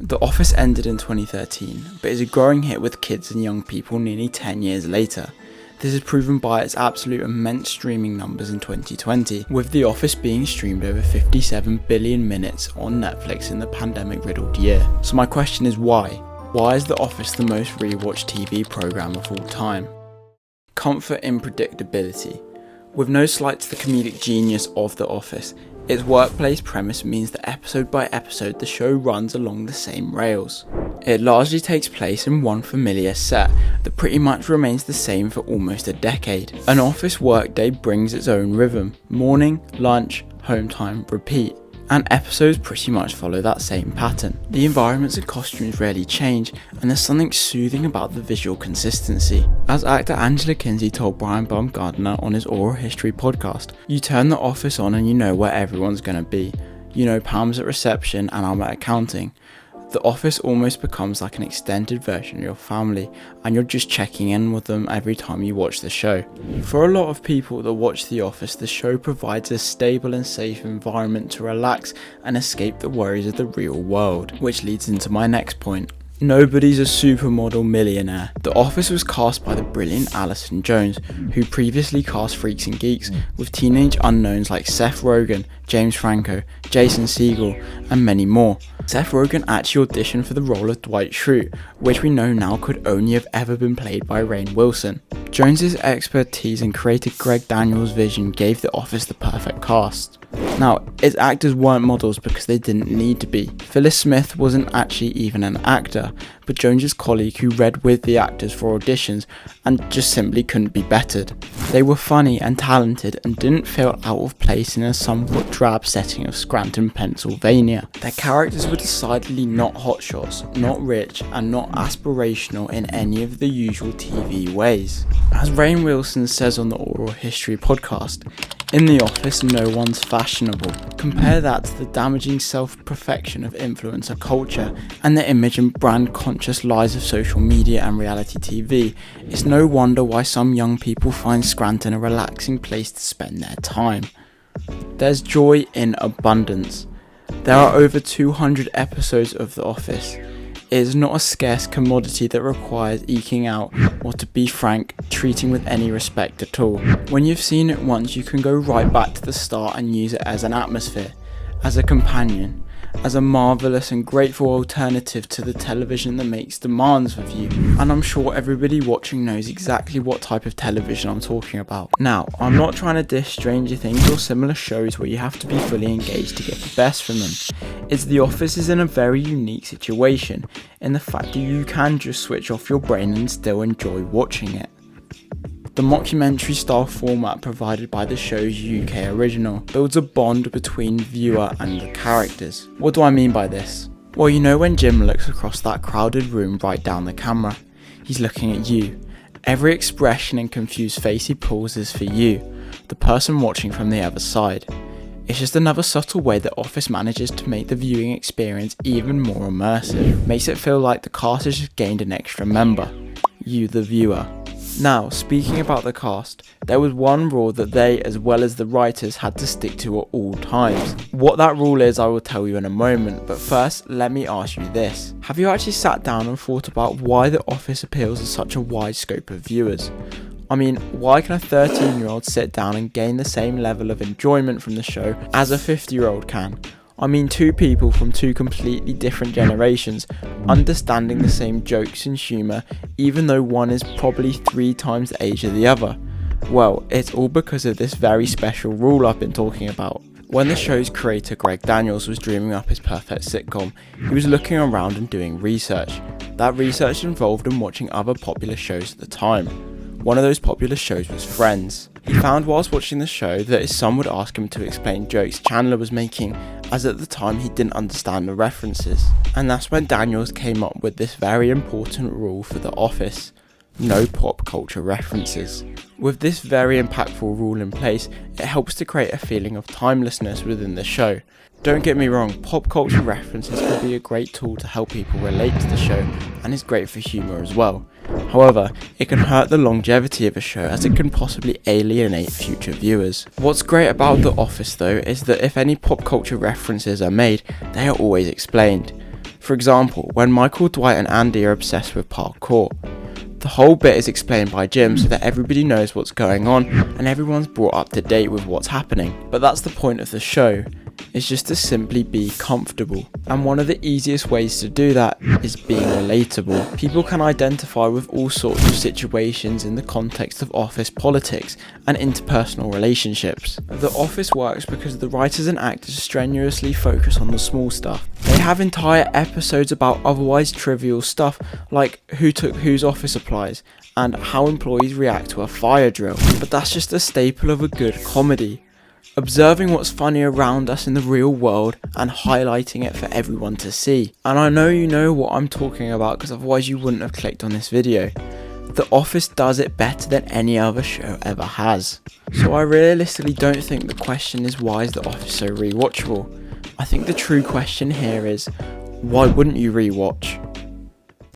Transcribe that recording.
The Office ended in 2013, but is a growing hit with kids and young people nearly 10 years later. This is proven by its absolute immense streaming numbers in 2020, with The Office being streamed over 57 billion minutes on Netflix in the pandemic-riddled year. So my question is why? Why is The Office the most rewatched TV programme of all time? Comfort in predictability. With no slight to the comedic genius of The Office, its workplace premise means that episode by episode the show runs along the same rails. It largely takes place in one familiar set that pretty much remains the same for almost a decade. An office workday brings its own rhythm: morning, lunch, home time, repeat. And episodes pretty much follow that same pattern. The environments and costumes rarely change, and there's something soothing about the visual consistency. As actor Angela Kinsey told Brian Baumgartner on his Oral History podcast, you turn The Office on and you know where everyone's gonna be. You know Pam's at reception and I'm at accounting. The Office almost becomes like an extended version of your family, and you're just checking in with them every time you watch the show. For a lot of people that watch The Office, the show provides a stable and safe environment to relax and escape the worries of the real world, which leads into my next point. Nobody's a supermodel millionaire. The Office was cast by the brilliant Alison Jones, who previously cast Freaks and Geeks with teenage unknowns like Seth Rogen, James Franco, Jason Segel, and many more. Seth Rogen actually auditioned for the role of Dwight Schrute, which we know now could only have ever been played by Rainn Wilson. Jones's expertise and creator Greg Daniels' vision gave The Office the perfect cast. Now, its actors weren't models because they didn't need to be. Phyllis Smith wasn't actually even an actor, but Jones's colleague who read with the actors for auditions and just simply couldn't be bettered. They were funny and talented and didn't feel out of place in a somewhat drab setting of Scranton, Pennsylvania. Their characters were decidedly not hotshots, not rich, and not aspirational in any of the usual TV ways. As Rainn Wilson says on the Oral History podcast, in The Office, no one's fashionable. Compare that to the damaging self-perfection of influencer culture and the image and brand-conscious lies of social media and reality TV. It's no wonder why some young people find Scranton a relaxing place to spend their time. There's joy in abundance. There are over 200 episodes of The Office. It is not a scarce commodity that requires eking out, or to be frank, treating with any respect at all. When you've seen it once, you can go right back to the start and use it as an atmosphere, as a companion, as a marvellous and grateful alternative to the television that makes demands of you. And I'm sure everybody watching knows exactly what type of television I'm talking about. Now, I'm not trying to diss Stranger Things or similar shows where you have to be fully engaged to get the best from them. It's The Office is in a very unique situation in the fact that you can just switch off your brain and still enjoy watching it. The mockumentary style format provided by the show's UK original builds a bond between viewer and the characters. What do I mean by this? Well, you know when Jim looks across that crowded room right down the camera, he's looking at you. Every expression and confused face he pulls is for you, the person watching from the other side. It's just another subtle way that Office manages to make the viewing experience even more immersive. Makes it feel like the cast has just gained an extra member, you the viewer. Now, speaking about the cast, there was one rule that they, as well as the writers, had to stick to at all times. What that rule is, I will tell you in a moment, but first, let me ask you this. Have you actually sat down and thought about why The Office appeals to such a wide scope of viewers? I mean, why can a 13-year-old sit down and gain the same level of enjoyment from the show as a 50-year-old can? I mean, two people from two completely different generations, understanding the same jokes and humour, even though one is probably 3 times the age of the other. Well, it's all because of this very special rule I've been talking about. When the show's creator Greg Daniels was dreaming up his perfect sitcom, he was looking around and doing research. That research involved him watching other popular shows at the time. One of those popular shows was Friends. He found whilst watching the show that his son would ask him to explain jokes Chandler was making, as at the time he didn't understand the references. And that's when Daniels came up with this very important rule for The Office: no pop culture references. With this very impactful rule in place, it helps to create a feeling of timelessness within the show. Don't get me wrong, pop culture references can be a great tool to help people relate to the show, and is great for humour as well. However, it can hurt the longevity of a show as it can possibly alienate future viewers. What's great about The Office though is that if any pop culture references are made, they are always explained. For example, when Michael, Dwight and Andy are obsessed with parkour. The whole bit is explained by Jim so that everybody knows what's going on and everyone's brought up to date with what's happening. But that's the point of the show, is just to simply be comfortable. And one of the easiest ways to do that is being relatable. People can identify with all sorts of situations in the context of office politics and interpersonal relationships. The Office works because the writers and actors strenuously focus on the small stuff. They have entire episodes about otherwise trivial stuff like who took whose office supplies and how employees react to a fire drill. But that's just a staple of a good comedy. Observing what's funny around us in the real world and highlighting it for everyone to see. And I know you know what I'm talking about because otherwise you wouldn't have clicked on this video. The Office does it better than any other show ever has. So I realistically don't think the question is why is The Office so rewatchable? I think the true question here is why wouldn't you rewatch?